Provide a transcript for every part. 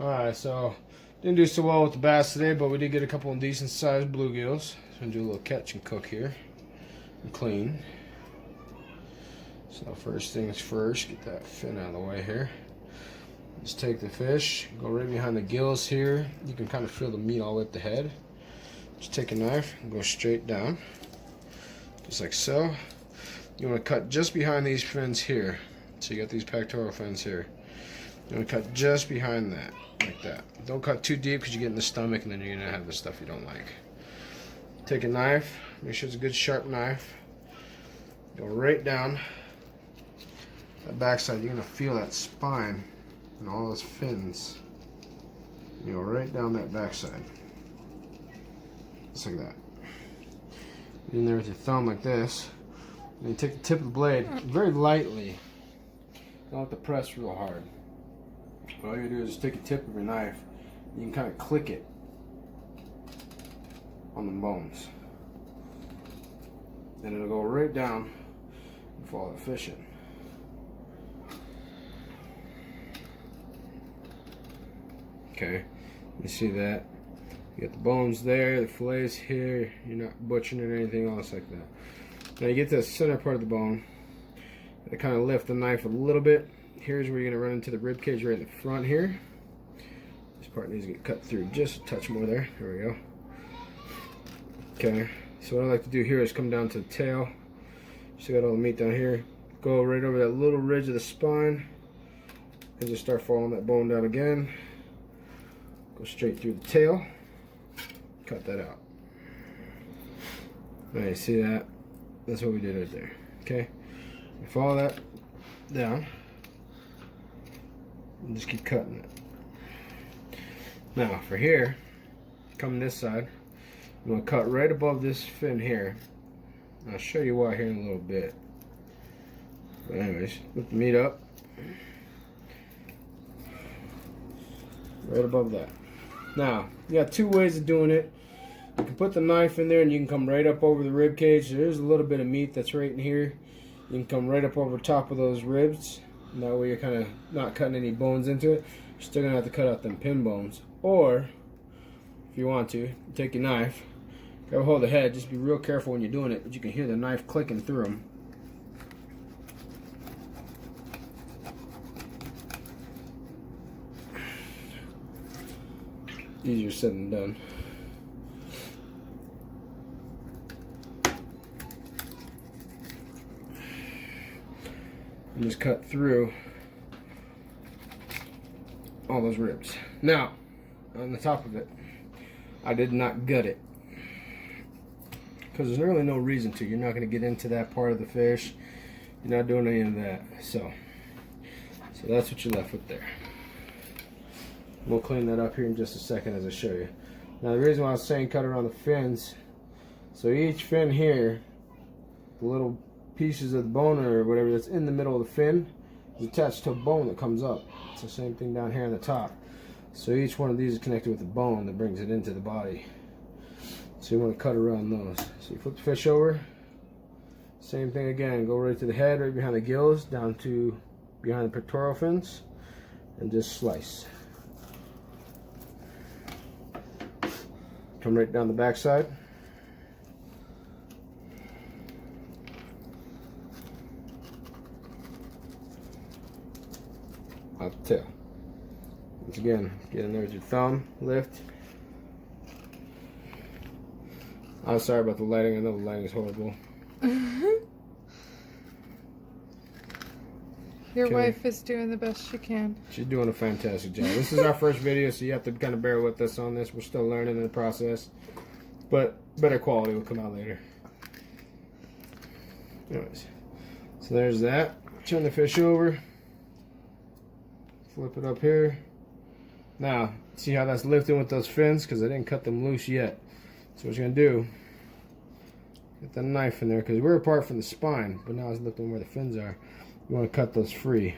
Alright, so didn't do so well with the bass today, but we did get a couple of decent sized bluegills. So I'm gonna do a little catch and cook here and clean. So first things first, get that fin out of the way here. Just take the fish, go right behind the gills here. You can kind of feel the meat all at the head. Just take a knife and go straight down, just like so. You want to cut just behind these fins here. So you got these pectoral fins here. You want to cut just behind that, like that. Don't cut too deep because you get in the stomach and then you're going to have the stuff you don't like. Take a knife, make sure it's a good sharp knife. Go right down that backside. You're going to feel that spine and all those fins. You go right down that backside. Just like that. Get in there with your thumb like this. And you take the tip of the blade very lightly. Don't have to press real hard. All you do is just take a tip of your knife. You can kind of click it on the bones. And it'll go right down and follow the fish in. Okay, you see that? You got the bones there, the fillets here. You're not butchering it or anything else like that. Now you get to the center part of the bone. You kind of lift the knife a little bit. Here's where you're going to run into the rib cage right in the front here. This part needs to get cut through just a touch more there. There we go. Okay, so what I like to do here is come down to the tail. Still got all the meat down here. Go right over that little ridge of the spine and just start following that bone down again. Go straight through the tail. Cut that out. Alright, you see that? That's what we did right there. Okay, follow that down. And just keep cutting it. Now for here, come this side, I'm going to cut right above this fin here. I'll show you why here in a little bit. But anyways, lift the meat up. Right above that. Now, you got two ways of doing it. You can put the knife in there and you can come right up over the rib cage. There's a little bit of meat that's right in here. You can come right up over top of those ribs. And that way you're kind of not cutting any bones into it. You're still going to have to cut out them pin bones. Or, if you want to, you take your knife, grab a hold of the head. Just be real careful when you're doing it, but you can hear the knife clicking through them. Easier said than done. And just cut through all those ribs. Now, on the top of it, I did not gut it because there's really no reason to. You're not going to get into that part of the fish. You're not doing any of that. So that's what you're left with there. We'll clean that up here in just a second as I show you. Now the reason why I was saying cut around the fins, so each fin here, the little pieces of the bone or whatever that's in the middle of the fin is attached to a bone that comes up. It's the same thing down here on the top. So each one of these is connected with a bone that brings it into the body. So you want to cut around those. So you flip the fish over, same thing again, go right to the head, right behind the gills, down to behind the pectoral fins, and just slice. Come right down the backside. Out the tail. Once again, get in there with your thumb, lift. I'm sorry about the lighting. I know the lighting is horrible. Your wife is doing the best she can. She's doing a fantastic job. This is our first video, so you have to kind of bear with us on this. We're still learning in the process, but better quality will come out later. Anyways, so there's that. Turn the fish over. Flip it up here. Now, see how that's lifting with those fins? Because I didn't cut them loose yet. So what you're going to do, get the knife in there, because we're apart from the spine, but now it's lifting where the fins are. You want to cut those free.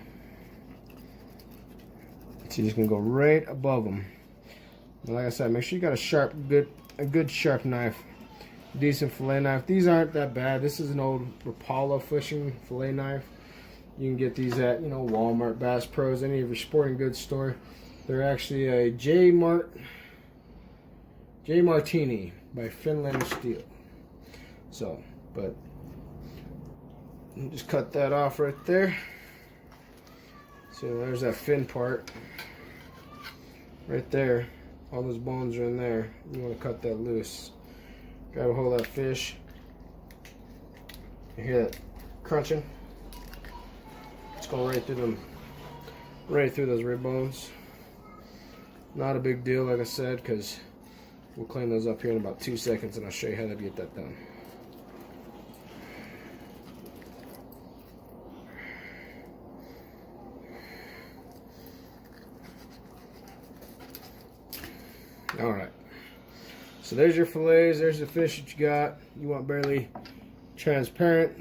So you're just going to go right above them. And like I said, make sure you got a good sharp knife. Decent fillet knife. These aren't that bad. This is an old Rapala fishing fillet knife. You can get these at, Walmart, Bass Pros, any of your sporting goods store. They're actually a J Martini by Finland Steel. So, but just cut that off right there. So there's that fin part right there. All those bones are in there. You want to cut that loose. Grab a hold of that fish. You hear that crunching? It's going right through those rib bones. Not a big deal, like I said, because we'll clean those up here in about 2 seconds, and I'll show you how to get that done. Alright, so there's your fillets, there's the fish that you got. You want barely transparent.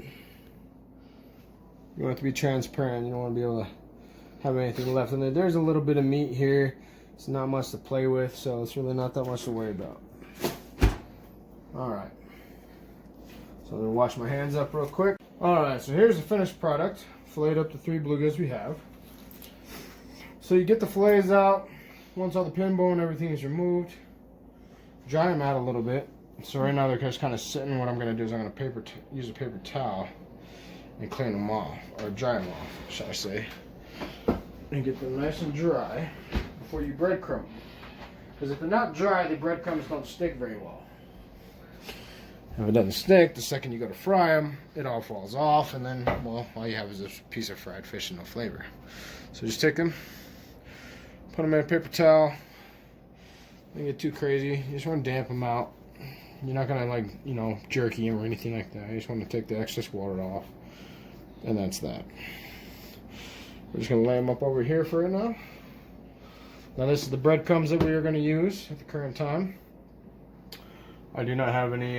You want it to be transparent, you don't want to be able to have anything left in there. There's a little bit of meat here. It's not much to play with, so it's really not that much to worry about. Alright, so I'm going to wash my hands up real quick. Alright, so here's the finished product. Filleted up the 3 bluegills we have. So you get the fillets out. Once all the pin bone and everything is removed, dry them out a little bit. So right now they're just kind of sitting. What I'm going to do is I'm going to use a paper towel and clean them off, or dry them off, shall I say, and get them nice and dry before you breadcrumb them. Because if they're not dry, the breadcrumbs don't stick very well. If it doesn't stick, the second you go to fry them, it all falls off, and then, well, all you have is a piece of fried fish and no flavor. So just take them, put them in a paper towel. Don't get too crazy. You just want to damp them out. You're not going to, like, you know, jerky them or anything like that. You just want to take the excess water off. And that's that. We're just going to lay them up over here for right now. Now this is the breadcrumbs that we are going to use at the current time. I do not have any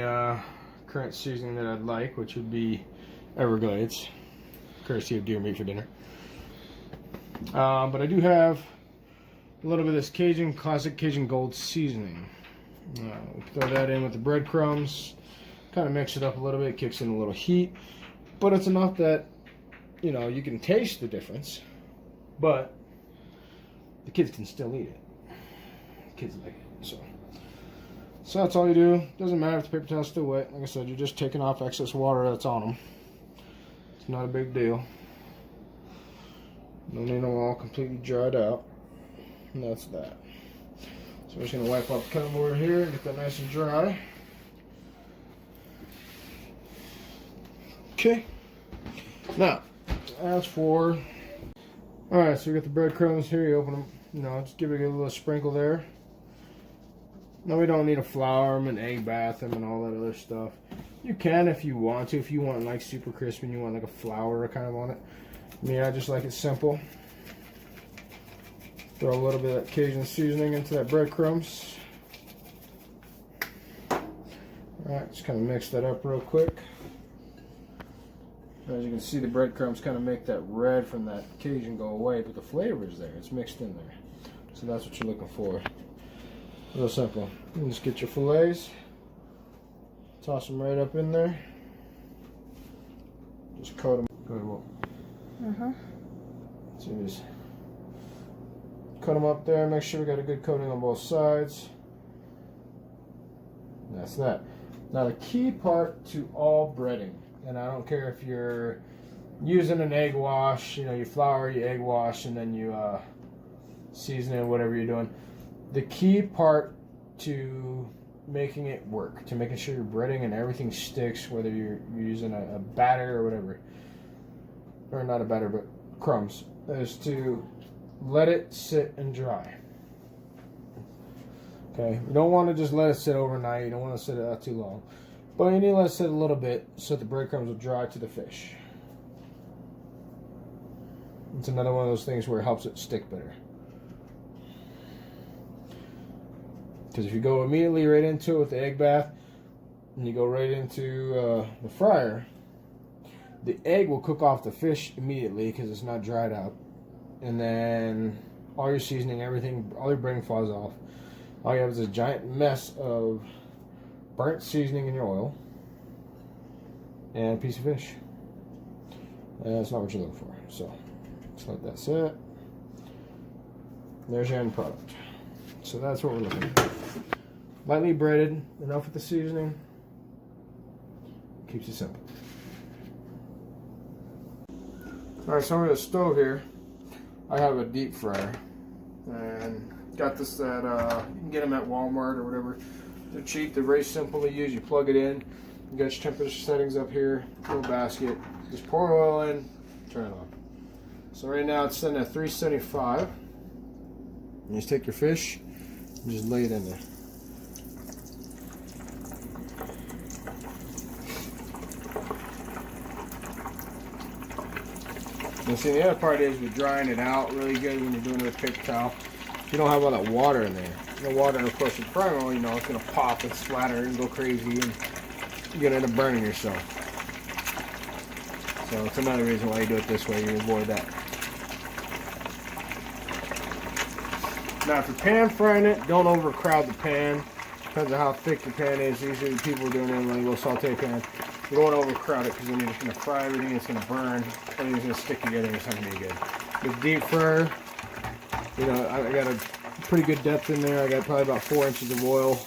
current seasoning that I'd like, which would be Everglades, courtesy of Deer Meat for Dinner. But I do have a little bit of this classic Cajun Gold seasoning. We'll throw that in with the breadcrumbs, kind of mix it up a little bit, kicks in a little heat, but it's enough that, you know, you can taste the difference, but the kids can still eat it. Kids like it, so that's all you do. Doesn't matter if the paper towel's still wet. Like I said, you're just taking off excess water that's on them. It's not a big deal. No need them all completely dried out. And that's that. So I'm just going to wipe off the cover over here and get that nice and dry. Okay. Now, as for... Alright, so you got the breadcrumbs here. You open them, you know, just give it a little sprinkle there. Now we don't need to flour them and egg bath them and all that other stuff. You can if you want to. If you want like super crispy and you want like a flour kind of on it. Me, I just like it simple. Throw a little bit of that Cajun seasoning into that breadcrumbs. Alright, just kind of mix that up real quick. As you can see, the breadcrumbs kind of make that red from that Cajun go away, but the flavor is there. It's mixed in there. So that's what you're looking for. Real simple. You just get your fillets, toss them right up in there. Just coat them. Go ahead, so you just cut them up there. Make sure we got a good coating on both sides. And that's that. Now the key part to all breading, and I don't care if you're using an egg wash, you know, you flour, you egg wash, and then you season it, whatever you're doing. The key part to making it work, to making sure you're breading and everything sticks, whether you're using a batter or whatever, or not a batter, but crumbs, is to let it sit and dry. Okay, you don't want to just let it sit overnight. You don't want to sit it out too long, but you need to let it sit a little bit so the breadcrumbs will dry to the fish. It's another one of those things where it helps it stick better. Because if you go immediately right into it with the egg bath, and you go right into the fryer, the egg will cook off the fish immediately because it's not dried out. And then all your seasoning, everything, all your breading falls off. All you have is a giant mess of burnt seasoning in your oil and a piece of fish. And that's not what you're looking for. So just let that sit. There's your end product. So that's what we're looking at. Lightly breaded, enough with the seasoning. Keeps it simple. Alright, so over the stove here, I have a deep fryer. And got this at, you can get them at Walmart or whatever. They're cheap, they're very simple to use. You plug it in, you got your temperature settings up here, little basket. Just pour oil in, turn it on. So right now it's sitting at 375. You just take your fish and just lay it in there. And see, the other part is with drying it out really good when you're doing it with a paper towel. You don't have all that water in there. The water, of course, with frying oil, you know, it's going to pop and splatter and go crazy, and you're going to end up burning yourself. So it's another reason why you do it this way. You avoid that. Now, if you're pan frying it, don't overcrowd the pan. Depends on how thick the pan is. Usually people are doing it in like a little saute pan. You don't want to overcrowd it because then you're just going to fry everything. It's going to burn. Everything's going to stick together and it's not going to be good. With deep fryer, you know, I got a pretty good depth in there. I got probably about 4 inches of oil.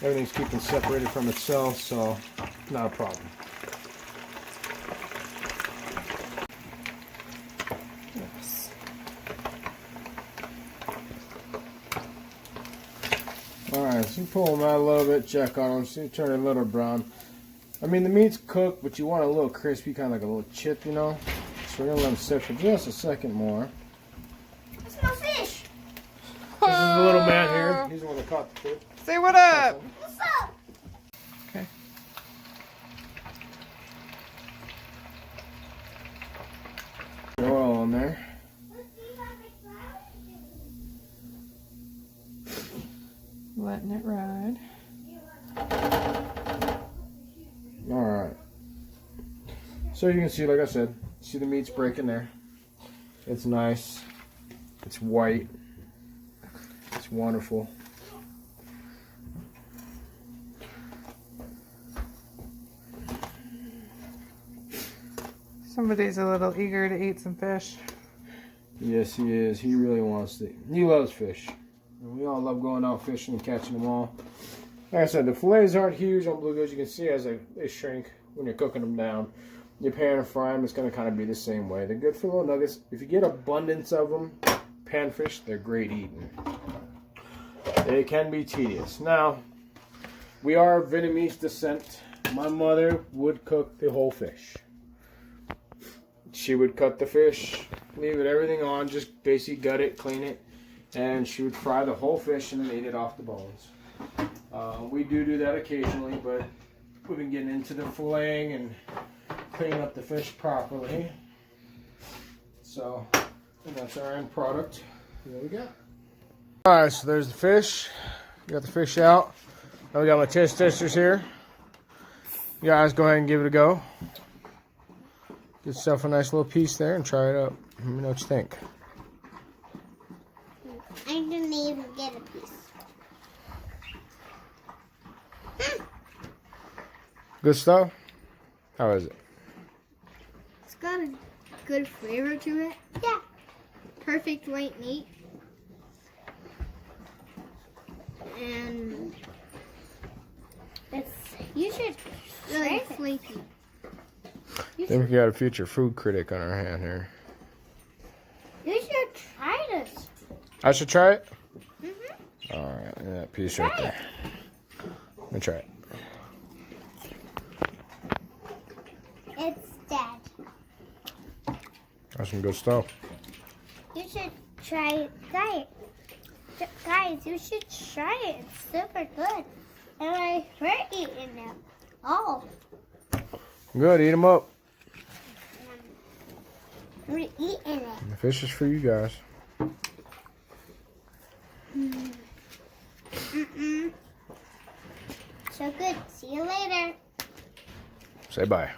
Everything's keeping separated from itself, so not a problem. Yes. Alright, so you pull them out a little bit, check on them, see, turn it a little brown. I mean, the meat's cooked, but you want it a little crispy, kind of like a little chip, you know? So we're going to let them sit for just a second more. That's no fish. This is the little man here. He's the one that caught the fish. Say what up. What's up? Okay. Oil on there. Letting it ride. Alright. So you can see, like I said, see the meat's breaking there. It's nice. It's white. It's wonderful. Somebody's a little eager to eat some fish. Yes, he is. He really wants to. He loves fish. And we all love going out fishing and catching them all. Like I said, the fillets aren't huge on bluegills. You can see as they shrink when you're cooking them down. You pan and fry them, it's going to kind of be the same way. They're good for little nuggets. If you get abundance of them, panfish, they're great eating. They can be tedious. Now, we are of Vietnamese descent. My mother would cook the whole fish. She would cut the fish, leave it everything on, just basically gut it, clean it, and she would fry the whole fish and then eat it off the bones. We do that occasionally, but we've been getting into the filleting and cleaning up the fish properly. So, and that's our end product. There we go. Alright, so there's the fish. Got the fish out. Now we got my test testers here. You guys go ahead and give it a go. Get yourself a nice little piece there and try it out. Let me know what you think. I didn't even get a piece. Good stuff? How is it? It's got a good flavor to it. Yeah. Perfect white meat. And you should really flaky. I think we got a future food critic on our hand here. You should try this. I should try it? Mm-hmm. Alright, that piece right there. Let me try it. It's dead. That's some good stuff. You should try it. Guys, you should try it. It's super good. And I hurt eating them. Oh. Good, eat them up. We're eating it. The fish is for you guys. So good. See you later. Say bye.